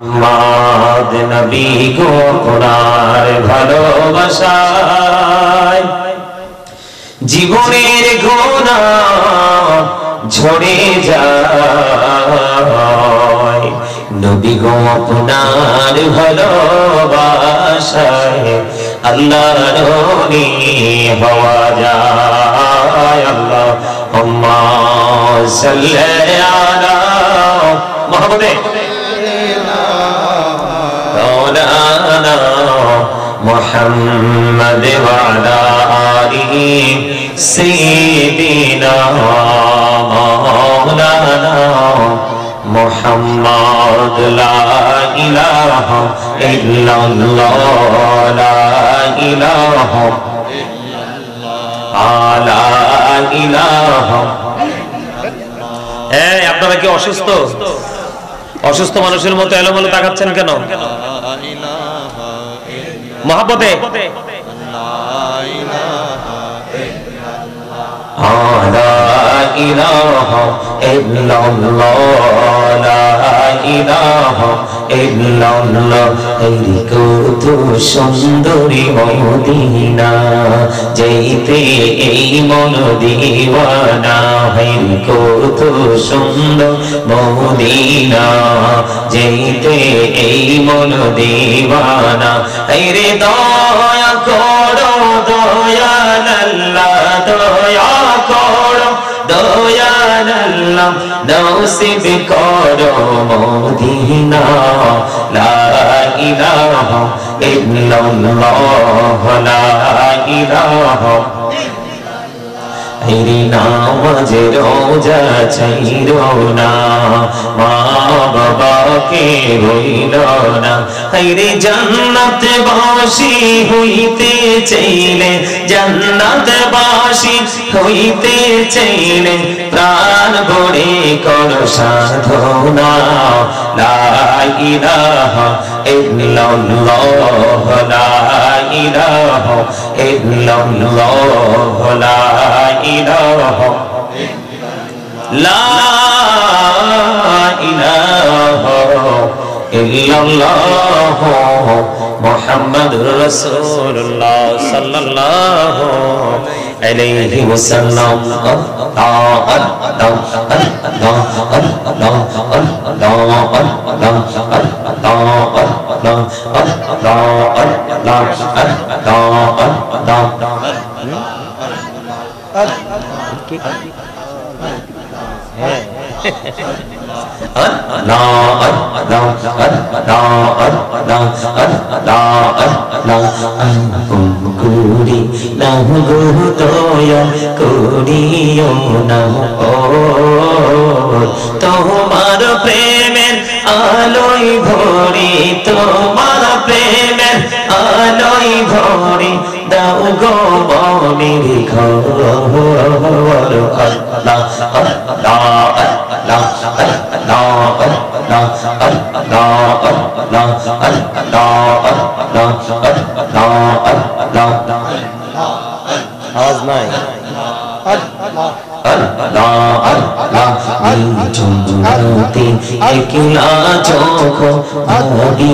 মাদ নবী গো ওনার ভালোবাসায় জীবনের গুনাহ ঝরে যায়। নবী গো আপনার ভালোবাসায় আল্লাহর রানী হওয়া যায়। আল্লাহুম্মা সাল্লি আলা মুহাম্মাদ محمد وعلى آله سيدنا مولانا محمد لا إله إلا الله لا إله لا إله। এই আপনারা কি অসুস্থ? অসুস্থ মানুষের মতো এলোমেলো তাকাচ্ছেন কেন? মহব্বতে লা ইলাহা ইল্লাল্লাহ লা ইলাহা ইল্লাল্লাহ। এই কত সুন্দরী মদিনা যাইতে এই মন দিওয়ানা। এই কত সুন্দর মদিনা যাইতে এই মন দিওয়ানা। এই রে দয়া করো দয়াল আল্লাহ দয়া করো দয়াল আল্লাহ নসিব করো মদিনা। লা ইলাহা ইল্লাল্লাহ লা ইলাহা নামাজে রোজা ছাইরো না মা বাবাকে ভুইল না। হায়রে জান্নাত বাসী হইতে চাইলে জান্নাত বাসী হইতে চাইলে প্রাণ ভরে করো সাধনা। লা ইলাহা ইল্লাল্লাহ লা ইলাহা ইল্লাল্লাহ লা ইলাহা লা ইলাহা ইল্লাল্লাহ মুহাম্মাদুর রাসূলুল্লাহ সাল্লাল্লাহু আলাইহি ওয়াসাল্লাম। তোমার প্রেমের আলোয় ভরি তোমার প্রেমের আলোয় ভরি দাও গো মনের ঘর। আল্লাহ আল্লাহ আল্লাহ আল্লাহ আল্লাহ আল্লাহ আল্লাহ আওয়াজ নাই। একলা চোখ ভাবি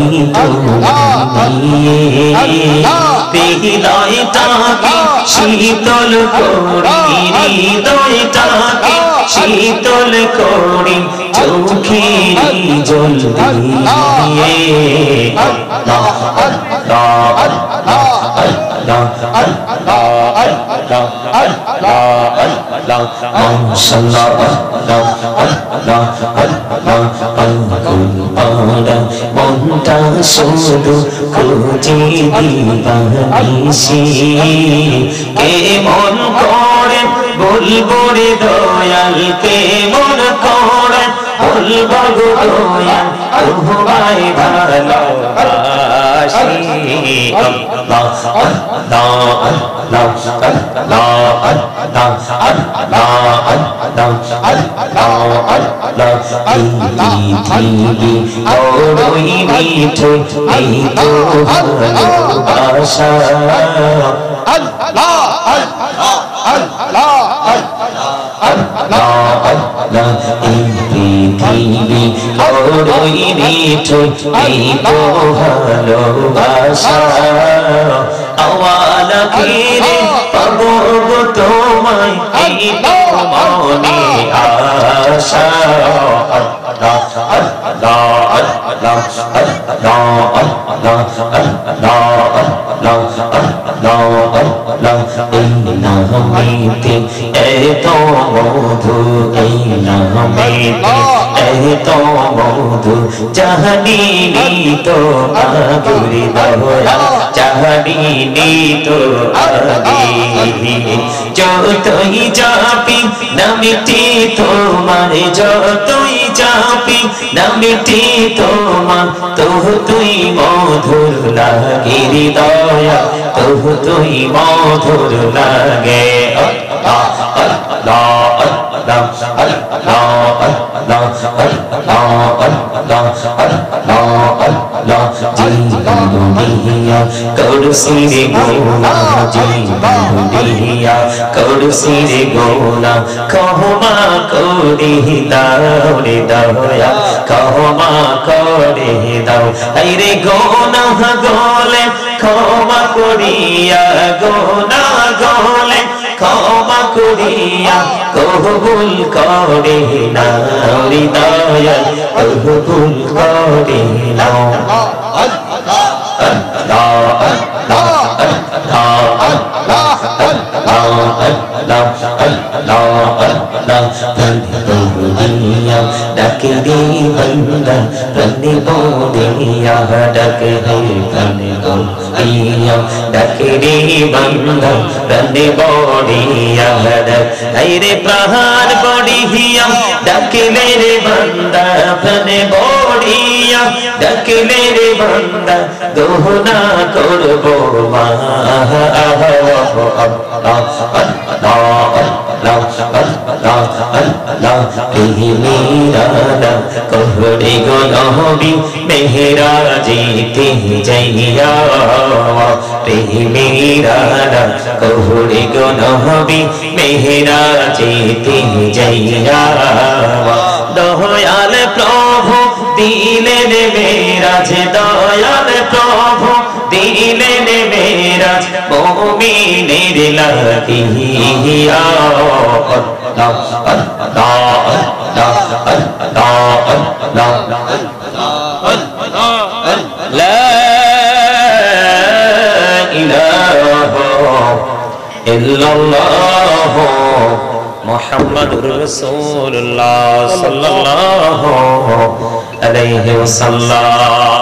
হৃদয়টাকে শীতল করি হৃদয়টাকে শীতল করি চোখের জল দিয়ে। মনটা শুধু খুঁজে দিবানিশি কে মন করে বলবো রে দয়াল কে মন করে বলবো গো দয়াল তোমায় ভালোবাসি। আল্লাহ আল্লাহ আল্লাহ আল্লাহ বড়ই মিঠে এই তো ভালোবাসা। এই পৃথিবী বড়ই নিঠুর এই তো ভালোবাসা আওয়াল আখিরে পাবো গো তোমায় এই তো মনে আশা আল্লাহ আল্লাহ আল্লাহ আল্লাহ আল্লাহ আল্লাহ আল্লাহ এই নামেতে এত মধু এই নামেতে এত মধু জাহানিনি তো আগুরি দয়া জাহানিনি তো আগে যতই যাবি নামটি তোমার যতই যাবি নামটি তোমার তবু তুই মধুর লাগে হৃদয়া তবু তুই মধুর লাগে করসিরে গোনা করসিরে গোনা ক্ষমা করে দাও রে দয়া ক্ষমা করে দাও আইরে গোনা গলে ক্ষমা করিয়া গোনা গলে ক্ষমা করিয়া কবুল করে নাও হৃদয় কবুল করে নাও ডাকে রে বন্দা রনে বোদিয়া ডাকে হে রনে বোদিয়া ডাকে রে বন্দা রনে বোদিয়া ডাকে রে প্রাণ বড়িয়া ডাকে রে বন্দা রনে বোদিয়া ডাকে রে বন্দা দোহনা করবো মা कहरे गो नबी मेहरा जीते जैया मेरा कहरे गो नबी मेहरा जीते जैया दयाल प्रभु दिलेन मेराज दयाल प्रभु दिलेन मेराज मोमिनेर লাগিয়া لا إله إلا الله محمد رسول الله صلى الله عليه وسلم